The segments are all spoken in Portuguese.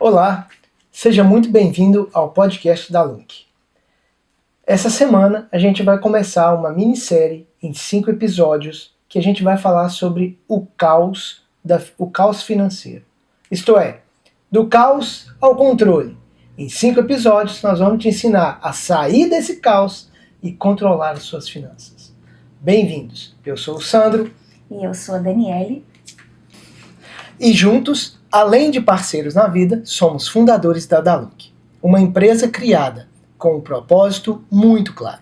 Olá, seja muito bem-vindo ao podcast da Lunk. Essa semana a gente vai começar uma minissérie em 5 episódios que a gente vai falar sobre o caos financeiro. Isto é, do caos ao controle. Em 5 episódios nós vamos te ensinar a sair desse caos e controlar as suas finanças. Bem-vindos, eu sou o Sandro. E eu sou a Daniele. E juntos, além de parceiros na vida, somos fundadores da Dalunk, uma empresa criada com um propósito muito claro: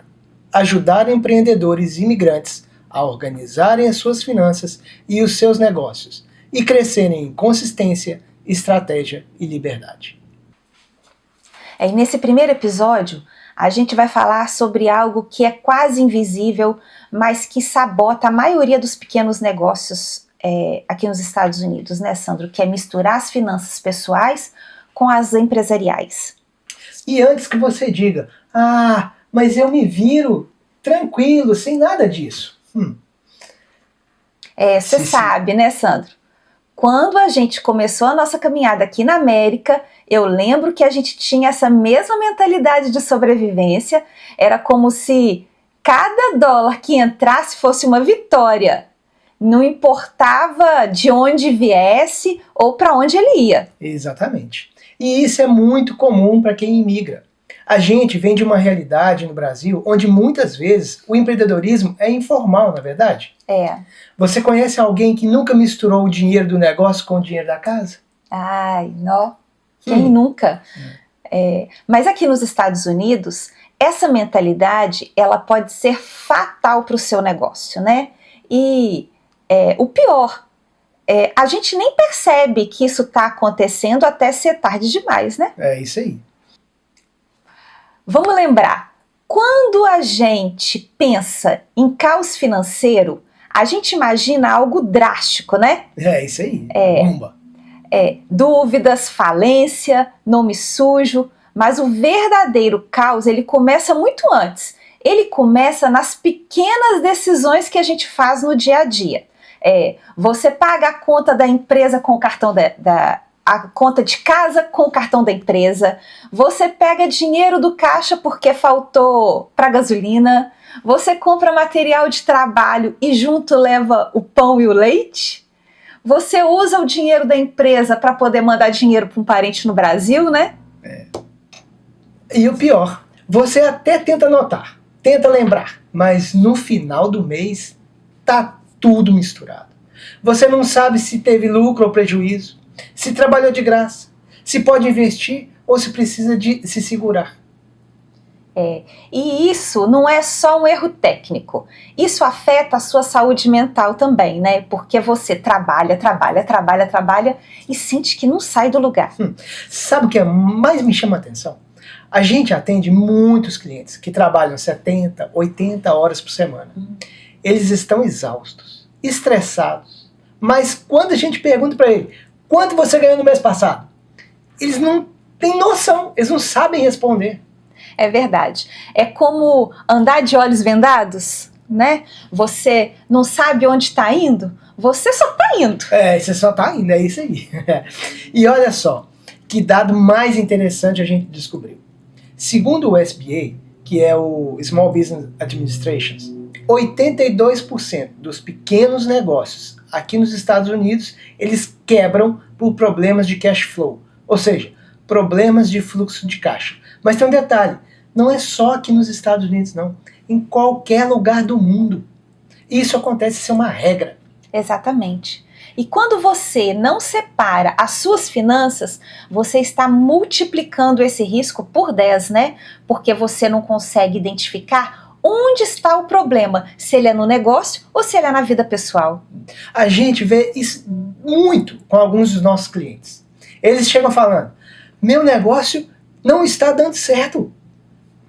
ajudar empreendedores e imigrantes a organizarem as suas finanças e os seus negócios e crescerem em consistência, estratégia e liberdade. E nesse primeiro episódio, a gente vai falar sobre algo que é quase invisível, mas que sabota a maioria dos pequenos negócios aqui nos Estados Unidos, né, Sandro? Que é misturar as finanças pessoais com as empresariais. E antes que você diga, mas eu me viro tranquilo, sem nada disso. Você sabe, né, Sandro? Quando a gente começou a nossa caminhada aqui na América, eu lembro que a gente tinha essa mesma mentalidade de sobrevivência. Era como se cada dólar que entrasse fosse uma vitória. Não importava de onde viesse ou para onde ele ia. Exatamente. E isso é muito comum para quem imigra. A gente vem de uma realidade no Brasil onde muitas vezes o empreendedorismo é informal, na verdade? É. Você conhece alguém que nunca misturou o dinheiro do negócio com o dinheiro da casa? Ai, não. Quem nunca? Mas aqui nos Estados Unidos, essa mentalidade ela pode ser fatal para o seu negócio, né? E o pior, a gente nem percebe que isso está acontecendo até ser tarde demais, né? É isso aí. Vamos lembrar, quando a gente pensa em caos financeiro, a gente imagina algo drástico, né? É isso aí, bomba. Dúvidas, falência, nome sujo, mas o verdadeiro caos, ele começa muito antes. Ele começa nas pequenas decisões que a gente faz no dia a dia. Você paga a conta da empresa com o cartão a conta de casa com o cartão da empresa, você pega dinheiro do caixa porque faltou para gasolina, você compra material de trabalho e junto leva o pão e o leite, você usa o dinheiro da empresa para poder mandar dinheiro para um parente no Brasil, né? E o pior, você até tenta anotar, tenta lembrar, mas no final do mês tá tudo misturado. Você não sabe se teve lucro ou prejuízo, se trabalhou de graça, se pode investir ou se precisa de se segurar. E isso não é só um erro técnico, isso afeta a sua saúde mental também, né? Porque você trabalha e sente que não sai do lugar. Sabe o que mais me chama a atenção? A gente atende muitos clientes que trabalham 70, 80 horas por semana. Eles estão exaustos, estressados, mas quando a gente pergunta para ele, quanto você ganhou no mês passado? Eles não têm noção, eles não sabem responder. É verdade. É como andar de olhos vendados, né? Você não sabe onde está indo, você só está indo. Você só está indo, é isso aí. E olha só, que dado mais interessante a gente descobriu. Segundo o SBA, que é o Small Business Administration, 82% dos pequenos negócios aqui nos Estados Unidos, eles quebram por problemas de cash flow, ou seja, problemas de fluxo de caixa. Mas tem um detalhe, não é só aqui nos Estados Unidos não, em qualquer lugar do mundo. Isso acontece, isso é uma regra. Exatamente. E quando você não separa as suas finanças, você está multiplicando esse risco por 10, né? Porque você não consegue identificar onde está o problema, se ele é no negócio ou se ele é na vida pessoal. A gente vê isso muito com alguns dos nossos clientes. Eles chegam falando, meu negócio não está dando certo.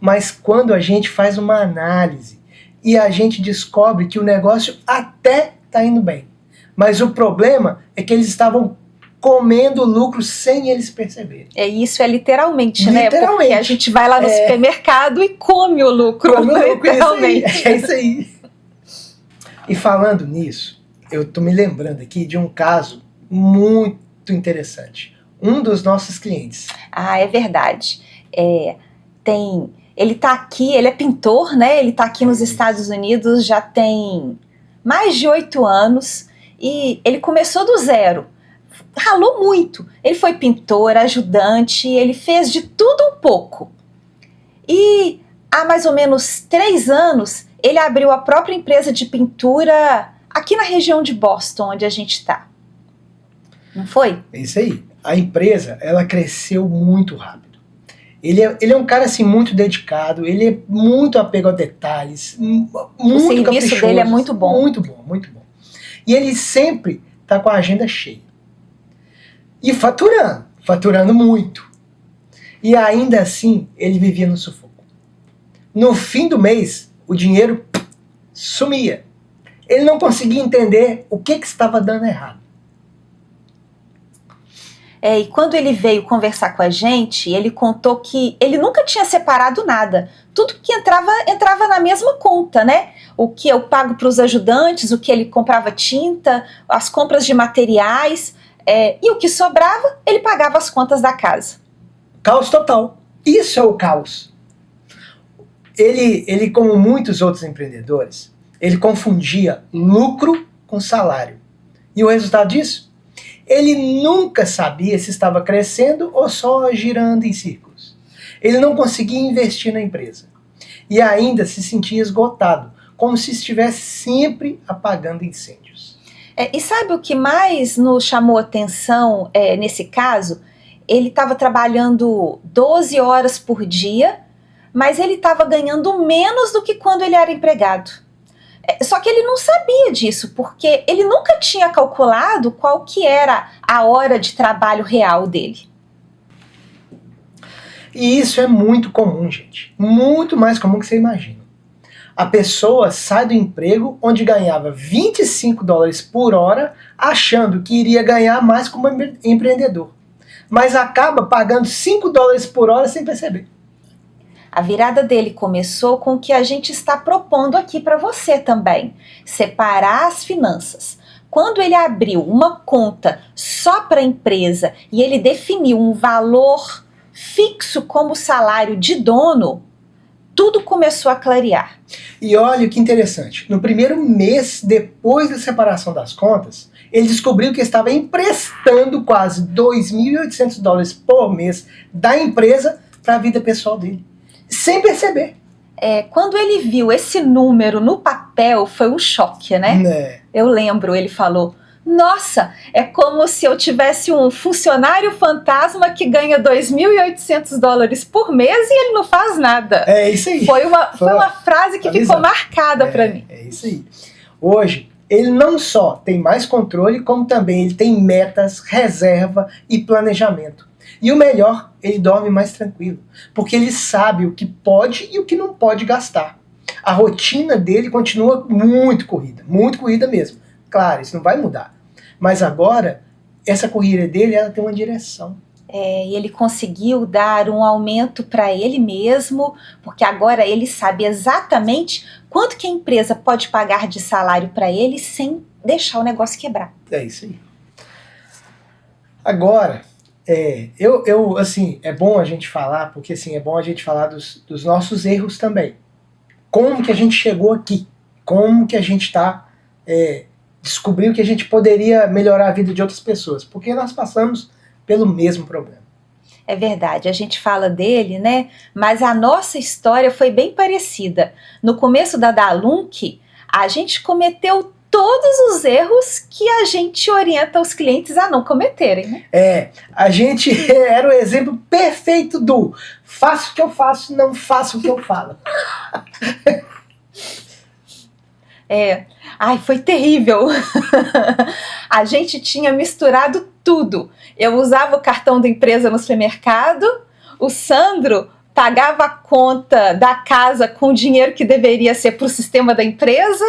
Mas quando a gente faz uma análise e a gente descobre que o negócio até está indo bem, mas o problema é que eles estavam comendo lucro sem eles perceberem. Isso é literalmente, né? Literalmente. Porque a gente vai lá no supermercado e come o lucro. Come o lucro, literalmente. É isso aí. E falando nisso, eu tô me lembrando aqui de um caso muito interessante. um dos nossos clientes. Ah, é verdade. Ele tá aqui, ele é pintor, né? Ele tá aqui nos Estados Unidos já tem mais de 8 anos e ele começou do zero. Ralou muito. Ele foi pintor, ajudante, ele fez de tudo um pouco. E há mais ou menos 3 anos, ele abriu a própria empresa de pintura aqui na região de Boston, onde a gente está. Não foi? É isso aí. A empresa, ela cresceu muito rápido. Ele é um cara assim muito dedicado, ele é muito apego a detalhes, muito o serviço dele é muito bom. Muito bom, muito bom. E ele sempre está com a agenda cheia. E faturando muito. E ainda assim, ele vivia no sufoco. No fim do mês, o dinheiro sumia. Ele não conseguia entender o que estava dando errado. E quando ele veio conversar com a gente, ele contou que ele nunca tinha separado nada. Tudo que entrava na mesma conta, né? O que eu pago para os ajudantes, o que ele comprava tinta, as compras de materiais, e o que sobrava, ele pagava as contas da casa. Caos total. Isso é o caos. Ele, como muitos outros empreendedores, ele confundia lucro com salário. E o resultado disso? Ele nunca sabia se estava crescendo ou só girando em círculos. Ele não conseguia investir na empresa. E ainda se sentia esgotado, como se estivesse sempre apagando incêndios. E sabe o que mais nos chamou atenção nesse caso? Ele estava trabalhando 12 horas por dia, mas ele estava ganhando menos do que quando ele era empregado. Só que ele não sabia disso, porque ele nunca tinha calculado qual que era a hora de trabalho real dele. E isso é muito comum, gente. Muito mais comum que você imagina. A pessoa sai do emprego onde ganhava $25 por hora, achando que iria ganhar mais como empreendedor. Mas acaba pagando $5 por hora sem perceber. A virada dele começou com o que a gente está propondo aqui para você também: separar as finanças. Quando ele abriu uma conta só para a empresa e ele definiu um valor fixo como salário de dono, tudo começou a clarear. E olha que interessante, no primeiro mês depois da separação das contas, ele descobriu que estava emprestando quase $2.800 por mês da empresa para a vida pessoal dele, sem perceber. Quando ele viu esse número no papel, foi um choque, né? Eu lembro, ele falou: nossa, é como se eu tivesse um funcionário fantasma que ganha $2.800 por mês e ele não faz nada. É isso aí. Foi uma frase que ficou marcada para mim. É isso aí. Hoje, ele não só tem mais controle, como também ele tem metas, reserva e planejamento. E o melhor, ele dorme mais tranquilo, porque ele sabe o que pode e o que não pode gastar. A rotina dele continua muito corrida mesmo. Claro, isso não vai mudar. Mas agora, essa corrida dele, ela tem uma direção. E ele conseguiu dar um aumento para ele mesmo, porque agora ele sabe exatamente quanto que a empresa pode pagar de salário para ele sem deixar o negócio quebrar. É isso aí. Agora, assim, é bom a gente falar, porque assim, é bom a gente falar dos nossos erros também. Como que a gente chegou aqui? Como que a gente descobriu que a gente poderia melhorar a vida de outras pessoas? Porque nós passamos pelo mesmo problema. É verdade, a gente fala dele, né? Mas a nossa história foi bem parecida. No começo da Dalunk, a gente cometeu todos os erros que a gente orienta os clientes a não cometerem, né? A gente era o exemplo perfeito do faço o que eu faço, não faço o que eu falo. Foi terrível. A gente tinha misturado tudo. Eu usava o cartão da empresa no supermercado, o Sandro pagava a conta da casa com o dinheiro que deveria ser para o sistema da empresa.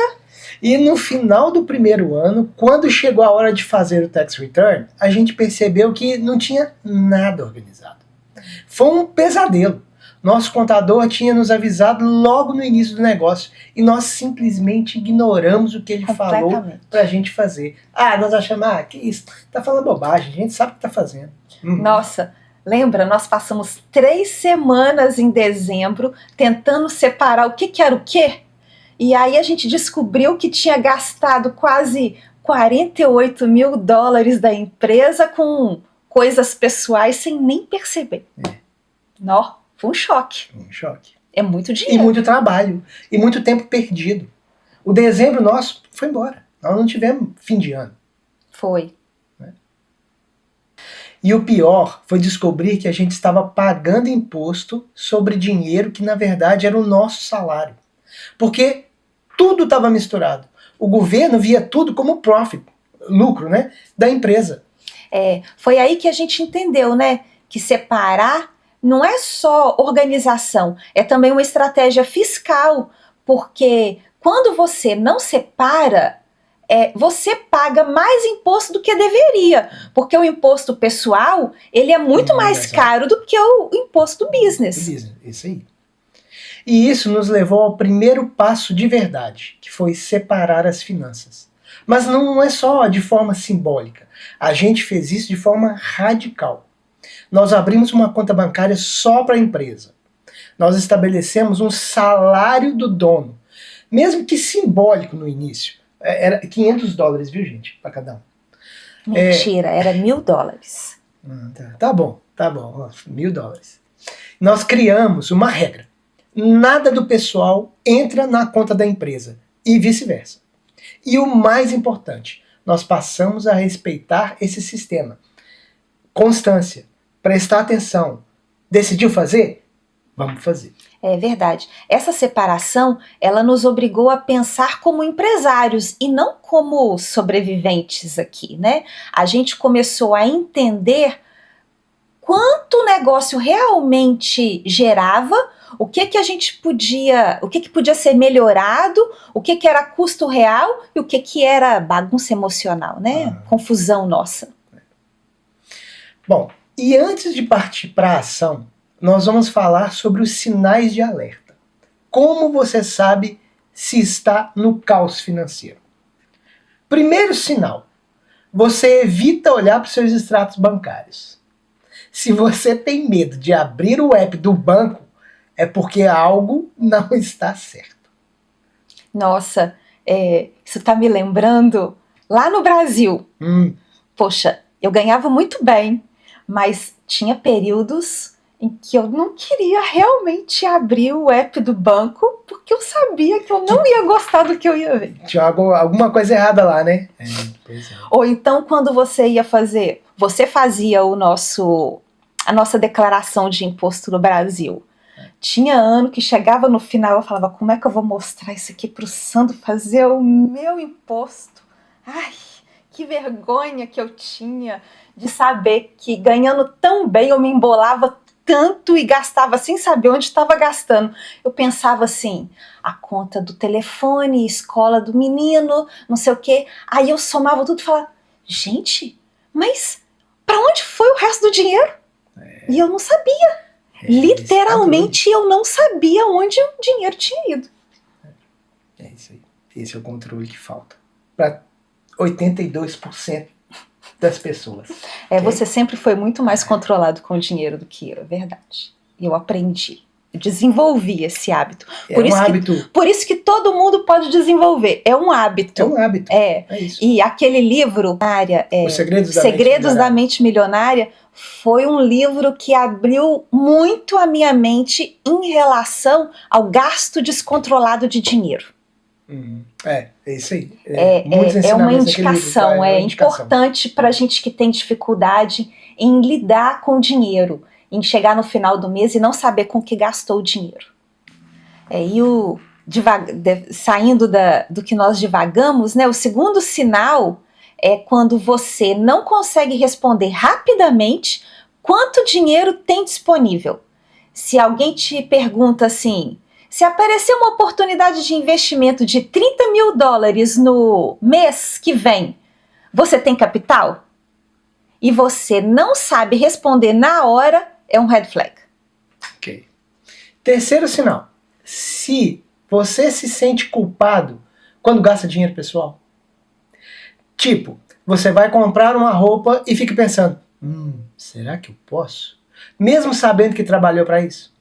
E no final do primeiro ano, quando chegou a hora de fazer o tax return, a gente percebeu que não tinha nada organizado. Foi um pesadelo. Nosso contador tinha nos avisado logo no início do negócio e nós simplesmente ignoramos o que ele falou pra gente fazer. Nós achamos, que isso, tá falando bobagem, a gente sabe o que tá fazendo. Nossa, lembra? Nós passamos 3 semanas em dezembro tentando separar o que era o quê? E aí a gente descobriu que tinha gastado quase $48 mil da empresa com coisas pessoais sem nem perceber. Nó, foi um choque. Um choque. É muito E dinheiro. muito trabalho. E muito tempo perdido. O dezembro nosso foi embora. Nós não tivemos fim de ano. Foi. E o pior foi descobrir que a gente estava pagando imposto sobre dinheiro que na verdade era o nosso salário. Porque tudo estava misturado. O governo via tudo como profit, lucro, né, da empresa. Foi aí que a gente entendeu, né, que separar não é só organização, é também uma estratégia fiscal, porque quando você não separa, você paga mais imposto do que deveria, porque o imposto pessoal, ele é muito mais caro do que o imposto do business. Isso aí. E isso nos levou ao primeiro passo de verdade, que foi separar as finanças. Mas não é só de forma simbólica. A gente fez isso de forma radical. Nós abrimos uma conta bancária só para a empresa. Nós estabelecemos um salário do dono, mesmo que simbólico no início. Era $500, viu, gente, para cada um. Mentira, era $1.000. Tá bom, $1.000. Nós criamos uma regra. Nada do pessoal entra na conta da empresa e vice-versa. E o mais importante, nós passamos a respeitar esse sistema. Constância, prestar atenção. Decidiu fazer? Vamos fazer. É verdade. Essa separação, ela nos obrigou a pensar como empresários e não como sobreviventes aqui, né? A gente começou a entender quanto o negócio realmente gerava, o que a gente podia, o que podia ser melhorado, o que era custo real e o que era bagunça emocional, né? Confusão nossa. Bom, e antes de partir para a ação, nós vamos falar sobre os sinais de alerta. Como você sabe se está no caos financeiro? Primeiro sinal, você evita olhar para os seus extratos bancários. Se você tem medo de abrir o app do banco, é porque algo não está certo. Nossa, isso está me lembrando lá no Brasil. Poxa, eu ganhava muito bem, mas tinha períodos em que eu não queria realmente abrir o app do banco, porque eu sabia que eu não ia gostar do que eu ia ver. Tinha alguma coisa errada lá, né? Pois é. Ou então, quando você ia fazer, você fazia a nossa declaração de imposto no Brasil. Tinha ano que chegava no final, eu falava, como é que eu vou mostrar isso aqui pro Sandro fazer o meu imposto? Ai, que vergonha que eu tinha de saber que ganhando tão bem eu me embolava tanto e gastava sem saber onde estava gastando. Eu pensava assim, a conta do telefone, escola do menino, não sei o quê. Aí eu somava tudo e falava, gente, mas para onde foi o resto do dinheiro? E eu não sabia. Literalmente eu não sabia onde o dinheiro tinha ido. É isso aí. Esse é o controle que falta para 82% das pessoas. Você sempre foi muito mais controlado com o dinheiro do que eu, é verdade. Eu aprendi. Eu desenvolvi esse hábito. Por isso que todo mundo pode desenvolver. É um hábito. É um hábito. É isso. E aquele livro, Os Segredos da Mente Milionária, foi um livro que abriu muito a minha mente em relação ao gasto descontrolado de dinheiro. É isso aí. É uma indicação, importante para a gente que tem dificuldade em lidar com o dinheiro, em chegar no final do mês e não saber com que gastou o dinheiro. Saindo do que nós divagamos, né, o segundo sinal é quando você não consegue responder rapidamente quanto dinheiro tem disponível. Se alguém te pergunta assim, se aparecer uma oportunidade de investimento de $30 mil no mês que vem, você tem capital? E você não sabe responder na hora, é um red flag. Ok. Terceiro sinal. Se você se sente culpado quando gasta dinheiro pessoal. Tipo, você vai comprar uma roupa e fica pensando, Será que eu posso? Mesmo sabendo que trabalhou para isso?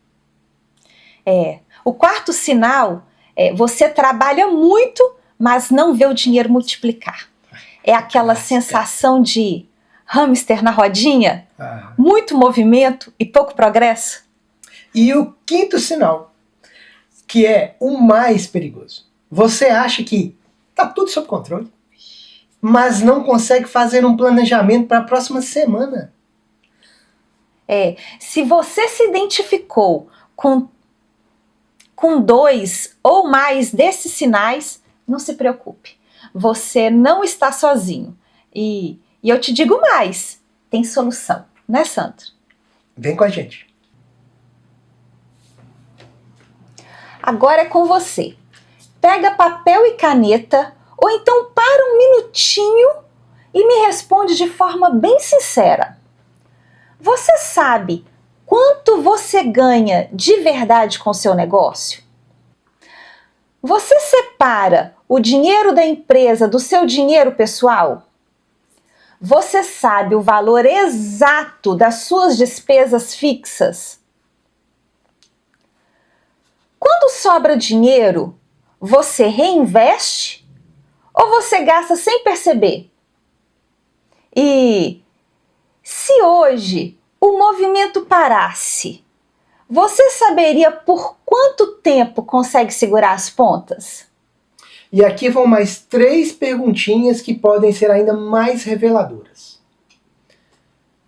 O quarto sinal é você trabalha muito, mas não vê o dinheiro multiplicar. É aquela sensação de hamster na rodinha, muito movimento e pouco progresso. E o quinto sinal, que é o mais perigoso. Você acha que está tudo sob controle, mas não consegue fazer um planejamento para a próxima semana. Se você se identificou com 2 ou mais desses sinais, não se preocupe. Você não está sozinho. E eu te digo mais, tem solução, né, Sandro? Vem com a gente. Agora é com você. Pega papel e caneta, ou então para um minutinho e me responde de forma bem sincera. Você sabe quanto você ganha de verdade com o seu negócio? Você separa o dinheiro da empresa do seu dinheiro pessoal? Você sabe o valor exato das suas despesas fixas? Quando sobra dinheiro, você reinveste ou você gasta sem perceber? E se hoje o movimento parasse, você saberia por quanto tempo consegue segurar as pontas? E aqui vão mais 3 perguntinhas que podem ser ainda mais reveladoras.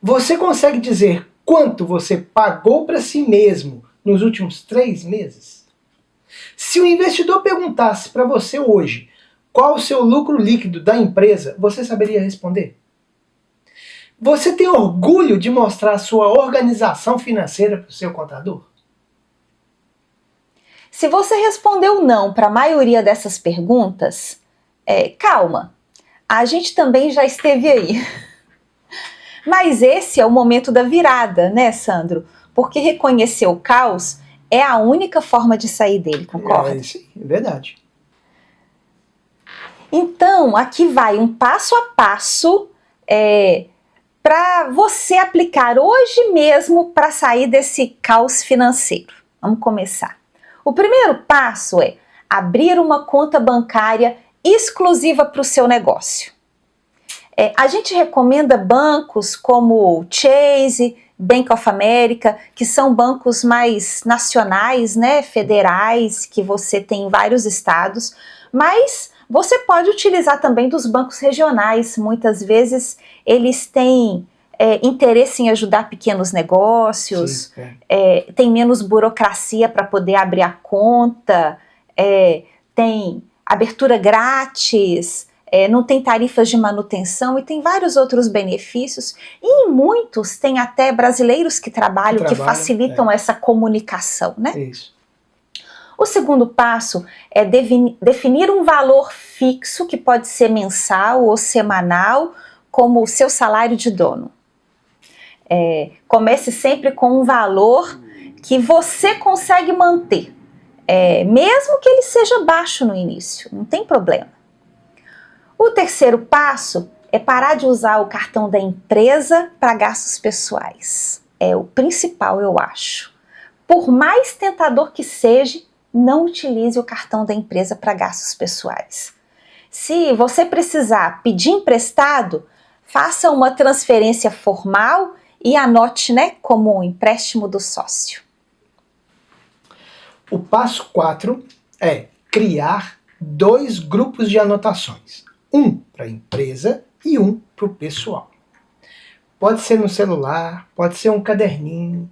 Você consegue dizer quanto você pagou para si mesmo nos últimos 3 meses? Se o investidor perguntasse para você hoje qual o seu lucro líquido da empresa, você saberia responder? Você tem orgulho de mostrar sua organização financeira para o seu contador? Se você respondeu não para a maioria dessas perguntas, calma, a gente também já esteve aí. Mas esse é o momento da virada, né, Sandro? Porque reconhecer o caos é a única forma de sair dele, concorda? Sim, é verdade. Então, aqui vai um passo a passo para você aplicar hoje mesmo para sair desse caos financeiro. Vamos começar. O primeiro passo é abrir uma conta bancária exclusiva para o seu negócio. A gente recomenda bancos como Chase, Bank of America, que são bancos mais nacionais, né, federais, que você tem em vários estados, mas você pode utilizar também dos bancos regionais. Muitas vezes eles têm interesse em ajudar pequenos negócios, tem menos burocracia para poder abrir a conta, tem abertura grátis, não tem tarifas de manutenção e tem vários outros benefícios. E em muitos tem até brasileiros que trabalham, que facilitam essa comunicação, né? Isso. O segundo passo é definir um valor fixo, que pode ser mensal ou semanal, como o seu salário de dono. Comece sempre com um valor que você consegue manter, mesmo que ele seja baixo no início, não tem problema. O terceiro passo é parar de usar o cartão da empresa para gastos pessoais. É o principal, eu acho. Por mais tentador que seja, não utilize o cartão da empresa para gastos pessoais. Se você precisar pedir emprestado, faça uma transferência formal e anote, né, como um empréstimo do sócio. O passo 4 é criar 2 grupos de anotações. Um para a empresa e um para o pessoal. Pode ser no celular, pode ser um caderninho,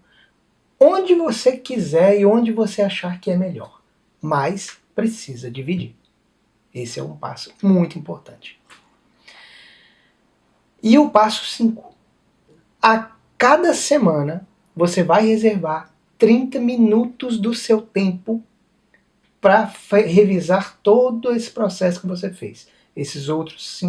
onde você quiser e onde você achar que é melhor. Mas precisa dividir. Esse é um passo muito importante. E o passo 5. A cada semana você vai reservar 30 minutos do seu tempo para revisar todo esse processo que você fez. Esses outros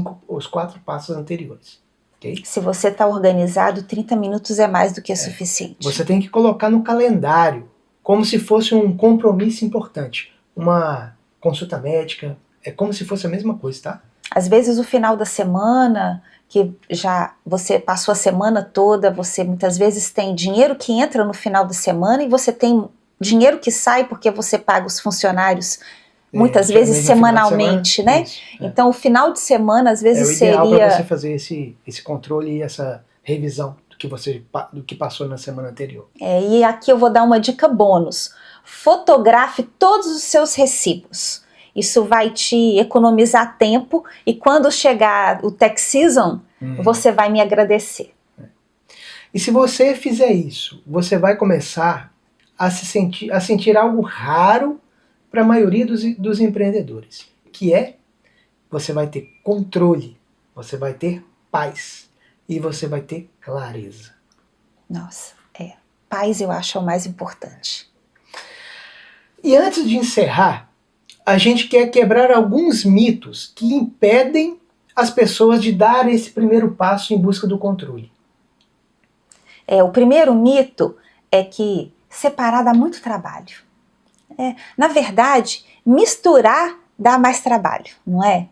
4 passos anteriores. Okay? Se você está organizado, 30 minutos é mais do que suficiente. Você tem que colocar no calendário, como se fosse um compromisso importante. Uma consulta médica, é como se fosse a mesma coisa, tá? Às vezes o final da semana, que já você passou a semana toda, você muitas vezes tem dinheiro que entra no final da semana e você tem dinheiro que sai porque você paga os funcionários muitas vezes semanalmente, né? Isso, Então o final de semana às vezes o ideal seria... para você fazer esse controle e essa revisão do que passou na semana anterior. E aqui eu vou dar uma dica bônus. Fotografe todos os seus recibos. Isso vai te economizar tempo e quando chegar o tax season, você vai me agradecer. E se você fizer isso, você vai começar a sentir algo raro para a maioria dos empreendedores, que é você vai ter controle, você vai ter paz e você vai ter clareza. Nossa, paz eu acho o mais importante. E antes de encerrar, a gente quer quebrar alguns mitos que impedem as pessoas de dar esse primeiro passo em busca do controle. O primeiro mito é que separar dá muito trabalho. Na verdade, misturar dá mais trabalho, não é?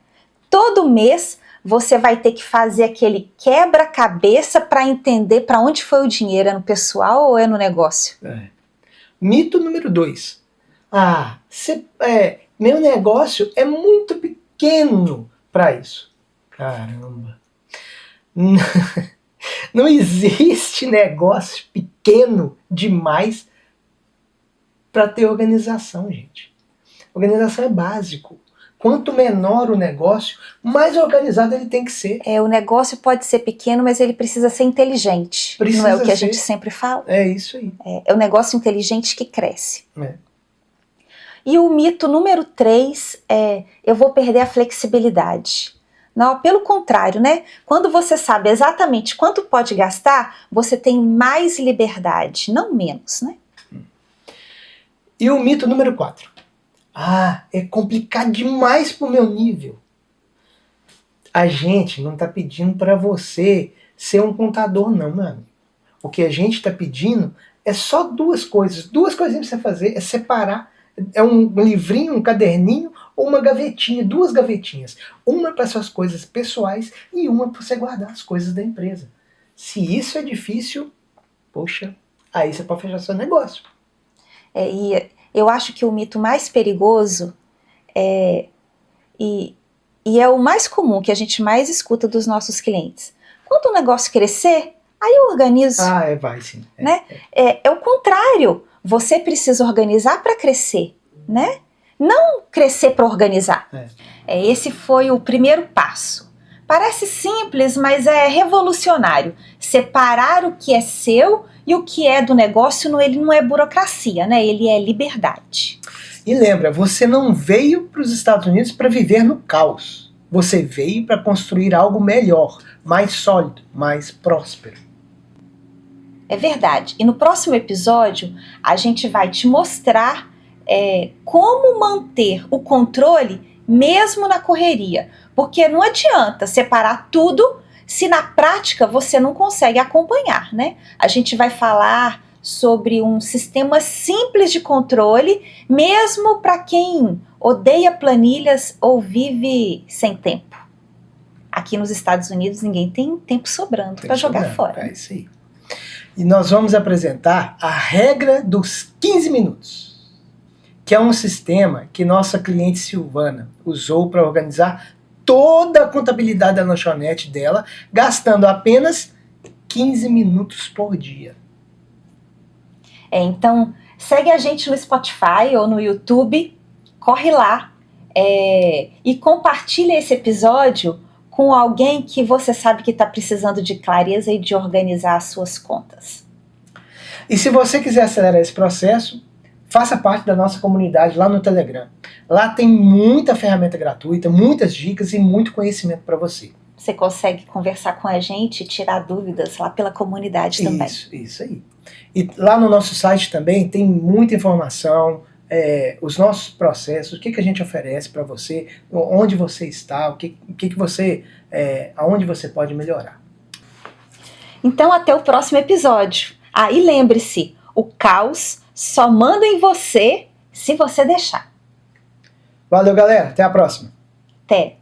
Todo mês você vai ter que fazer aquele quebra-cabeça para entender para onde foi o dinheiro, é no pessoal ou é no negócio? Mito número 2. Meu negócio é muito pequeno para isso. Caramba. Não existe negócio pequeno demais para ter organização, gente. Organização é básico. Quanto menor o negócio, mais organizado ele tem que ser. O negócio pode ser pequeno, mas ele precisa ser inteligente. Não é o que a gente sempre fala? É isso aí. É o negócio inteligente que cresce. E o mito número 3 é: eu vou perder a flexibilidade. Não, pelo contrário, né? Quando você sabe exatamente quanto pode gastar, você tem mais liberdade, não menos, né? E o mito número 4. É complicado demais pro meu nível. A gente não está pedindo para você ser um contador, não, meu amigo. O que a gente está pedindo é só duas coisinhas para você fazer, é separar. É um livrinho, um caderninho ou uma gavetinha, 2 gavetinhas. Uma para suas coisas pessoais e uma para você guardar as coisas da empresa. Se isso é difícil, poxa, aí você pode fechar seu negócio. E eu acho que o mito mais perigoso e é o mais comum, que a gente mais escuta dos nossos clientes. Quando o negócio crescer, aí eu organizo. Vai sim. Né? É o contrário. Você precisa organizar para crescer, né? Não crescer para organizar. Esse foi o primeiro passo. Parece simples, mas é revolucionário. Separar o que é seu e o que é do negócio, ele não é burocracia, né? Ele é liberdade. E lembra, você não veio para os Estados Unidos para viver no caos. Você veio para construir algo melhor, mais sólido, mais próspero. É verdade. E no próximo episódio, a gente vai te mostrar como manter o controle mesmo na correria. Porque não adianta separar tudo se na prática você não consegue acompanhar, né? A gente vai falar sobre um sistema simples de controle, mesmo para quem odeia planilhas ou vive sem tempo. Aqui nos Estados Unidos ninguém tem tempo sobrando para jogar fora. É isso aí. E nós vamos apresentar a regra dos 15 minutos, que é um sistema que nossa cliente Silvana usou para organizar toda a contabilidade da lanchonete dela, gastando apenas 15 minutos por dia. Então, segue a gente no Spotify ou no YouTube, corre lá e compartilha esse episódio com alguém que você sabe que está precisando de clareza e de organizar as suas contas. E se você quiser acelerar esse processo, faça parte da nossa comunidade lá no Telegram. Lá tem muita ferramenta gratuita, muitas dicas e muito conhecimento para você. Você consegue conversar com a gente e tirar dúvidas lá pela comunidade também. Isso aí. E lá no nosso site também tem muita informação, os nossos processos, o que a gente oferece para você, onde você está, aonde você pode melhorar. Então até o próximo episódio. E lembre-se, o caos só manda em você se você deixar. Valeu, galera. Até a próxima. Até.